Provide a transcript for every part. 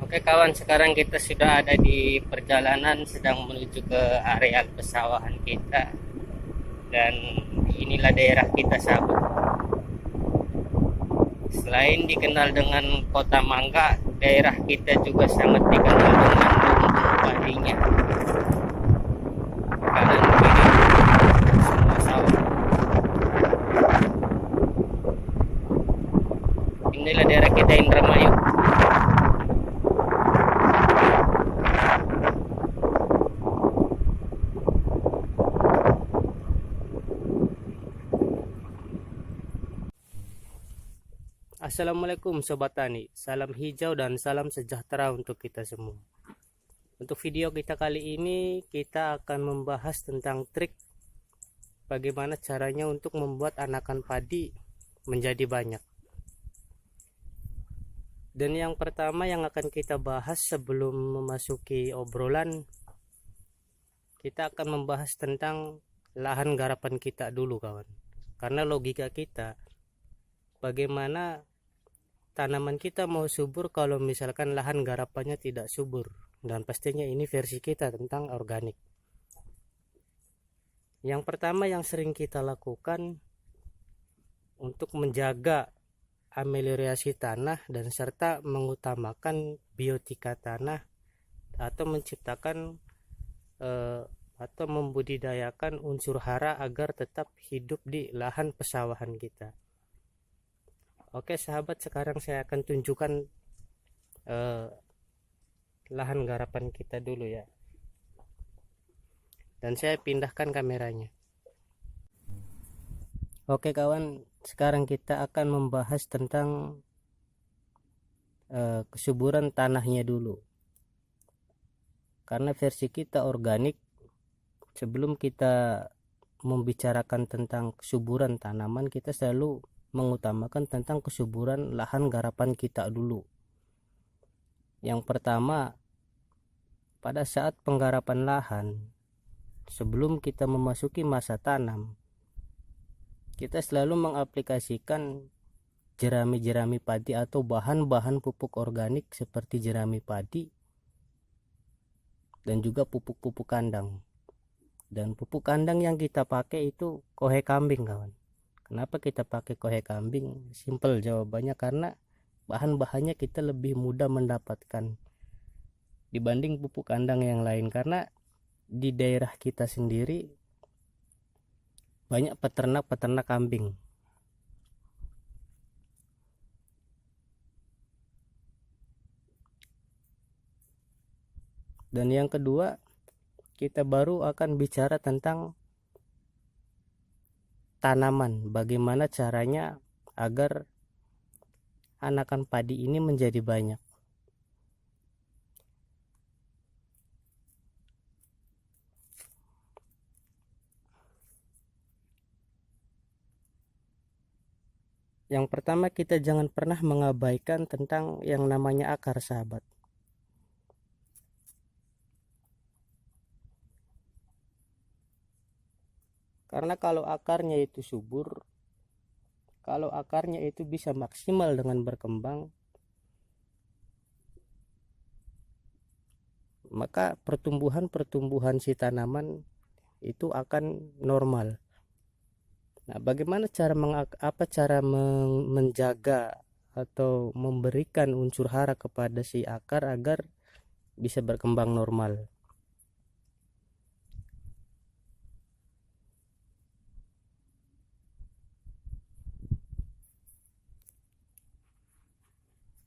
Oke kawan, sekarang kita sudah ada di perjalanan sedang menuju ke area pesawahan kita. Dan inilah daerah kita, sahabat. Selain dikenal dengan kota mangga, daerah kita juga sangat dikenal dengan lumbung padinya. Kanan kiri semua sawah. Inilah daerah kita, Indramayu. Assalamualaikum Sobat Tani, salam hijau dan salam sejahtera untuk kita semua. Untuk video kita kali ini, kita akan membahas tentang trik bagaimana caranya untuk membuat anakan padi menjadi banyak. Dan yang pertama yang akan kita bahas sebelum memasuki obrolan, kita akan membahas tentang lahan garapan kita dulu kawan. Karena logika kita, bagaimana tanaman kita mau subur kalau misalkan lahan garapannya tidak subur. Dan pastinya ini versi kita tentang organik. Yang pertama yang sering kita lakukan untuk menjaga ameliorasi tanah dan serta mengutamakan biotika tanah atau menciptakan atau membudidayakan unsur hara agar tetap hidup di lahan pesawahan kita. Oke sahabat, sekarang saya akan tunjukkan lahan garapan kita dulu ya. Dan saya pindahkan kameranya. Oke kawan, sekarang kita akan membahas tentang kesuburan tanahnya dulu. Karena versi kita organik, sebelum kita membicarakan tentang kesuburan tanaman, kita selalu mengutamakan tentang kesuburan lahan garapan kita dulu. Yang pertama, pada saat penggarapan lahan, sebelum kita memasuki masa tanam, kita selalu mengaplikasikan jerami-jerami padi atau bahan-bahan pupuk organik seperti jerami padi dan juga pupuk-pupuk kandang. Dan pupuk kandang yang kita pakai itu kohe kambing kawan. Kenapa kita pakai kohe kambing? Simple jawabannya, karena bahan-bahannya kita lebih mudah mendapatkan dibanding pupuk kandang yang lain. Karena di daerah kita sendiri banyak peternak-peternak kambing. Dan yang kedua, kita baru akan bicara tentang tanaman, bagaimana caranya agar anakan padi ini menjadi banyak. Yang pertama, kita jangan pernah mengabaikan tentang yang namanya akar sahabat. Karena kalau akarnya itu subur, kalau akarnya itu bisa maksimal dengan berkembang, maka pertumbuhan si tanaman itu akan normal. Nah, bagaimana cara menjaga atau memberikan unsur hara kepada si akar agar bisa berkembang normal?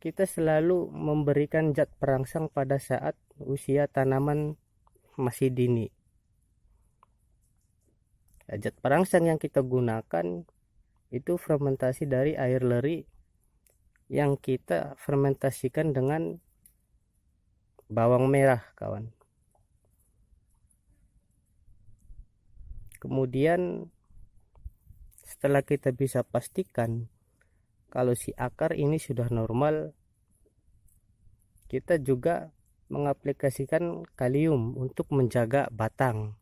Kita selalu memberikan zat perangsang pada saat usia tanaman masih dini. Zat perangsang yang kita gunakan itu fermentasi dari air leri yang kita fermentasikan dengan bawang merah kawan. Kemudian setelah kita bisa pastikan kalau si akar ini sudah normal, kita juga mengaplikasikan kalium untuk menjaga batang,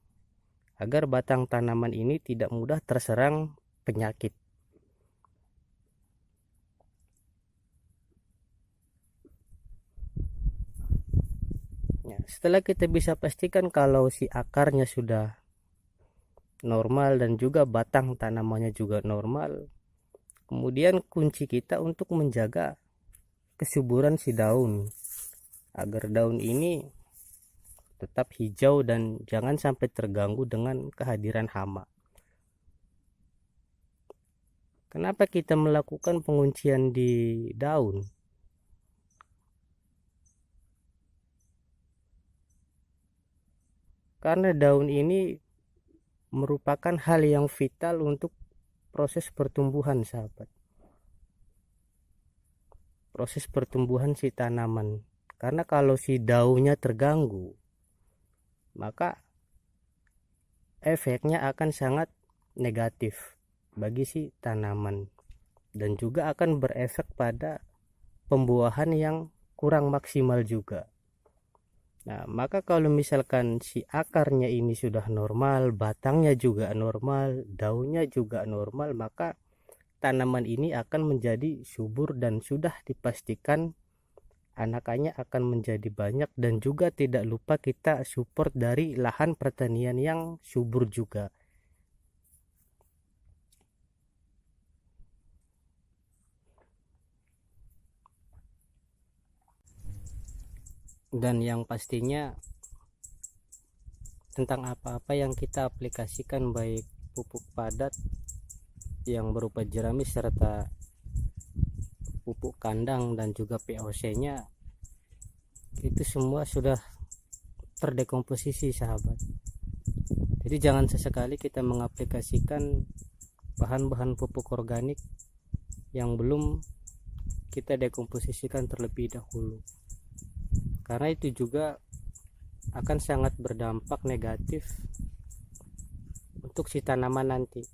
agar batang tanaman ini tidak mudah terserang penyakit. setelah kita bisa pastikan kalau si akarnya sudah normal dan juga batang tanamannya juga normal, kemudian kunci kita untuk menjaga kesuburan si daun agar daun ini tetap hijau dan jangan sampai terganggu dengan kehadiran hama. Kenapa kita melakukan penguncian di daun? Karena daun ini merupakan hal yang vital untuk proses pertumbuhan, sahabat. Proses pertumbuhan si tanaman. Karena kalau si daunnya terganggu, maka efeknya akan sangat negatif bagi si tanaman dan juga akan berefek pada pembuahan yang kurang maksimal juga. Nah, maka kalau misalkan si akarnya ini sudah normal, batangnya juga normal, daunnya juga normal, maka tanaman ini akan menjadi subur dan sudah dipastikan anakannya akan menjadi banyak, dan juga tidak lupa kita support dari lahan pertanian yang subur juga. Dan yang pastinya tentang apa-apa yang kita aplikasikan, baik pupuk padat yang berupa jerami serta pupuk kandang dan juga POC nya, itu semua sudah terdekomposisi, sahabat. Jadi jangan sesekali kita mengaplikasikan bahan-bahan pupuk organik yang belum kita dekomposisikan terlebih dahulu, karena itu juga akan sangat berdampak negatif untuk si tanaman nanti.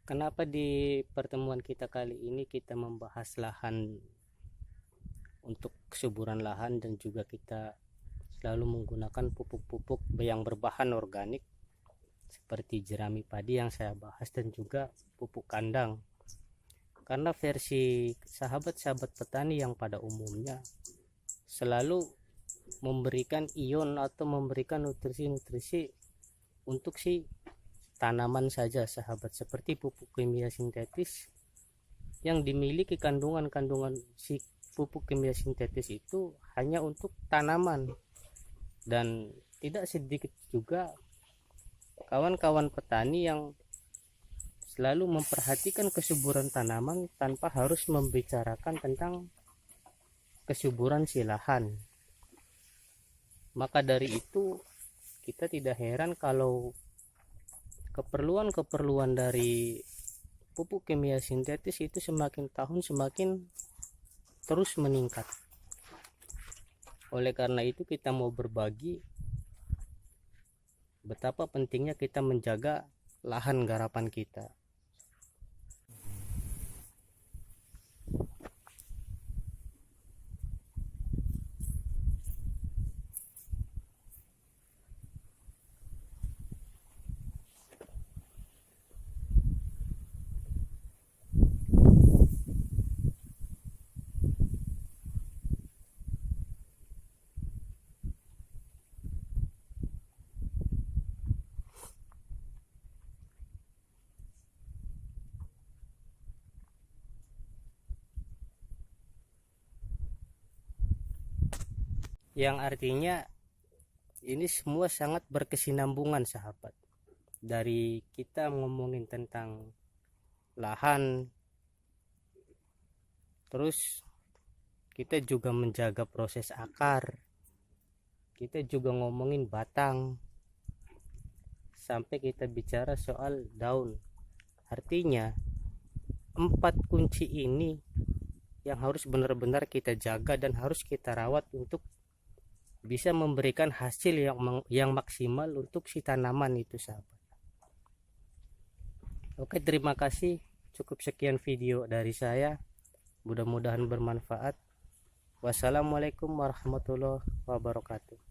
Kenapa di pertemuan kita kali ini kita membahas lahan untuk kesuburan lahan, dan juga kita selalu menggunakan pupuk-pupuk yang berbahan organik seperti jerami padi yang saya bahas dan juga pupuk kandang? Karena versi sahabat-sahabat petani yang pada umumnya selalu memberikan ion atau memberikan nutrisi-nutrisi untuk si tanaman saja, sahabat, seperti pupuk kimia sintetis yang dimiliki kandungan-kandungan si pupuk kimia sintetis itu hanya untuk tanaman. Dan tidak sedikit juga kawan-kawan petani yang selalu memperhatikan kesuburan tanaman tanpa harus membicarakan tentang kesuburan si lahan. Maka dari itu kita tidak heran kalau keperluan dari pupuk kimia sintetis itu semakin tahun semakin terus meningkat. Oleh karena itu kita mau berbagi betapa pentingnya kita menjaga lahan garapan kita. Yang artinya ini semua sangat berkesinambungan, sahabat. Dari kita ngomongin tentang lahan, terus kita juga menjaga proses akar, kita juga ngomongin batang, sampai kita bicara soal daun. Artinya 4 kunci ini yang harus benar-benar kita jaga dan harus kita rawat untuk bisa memberikan hasil yang maksimal untuk si tanaman itu, sahabat. Oke, terima kasih. Cukup sekian video dari saya. Mudah-mudahan bermanfaat. Wassalamualaikum warahmatullahi wabarakatuh.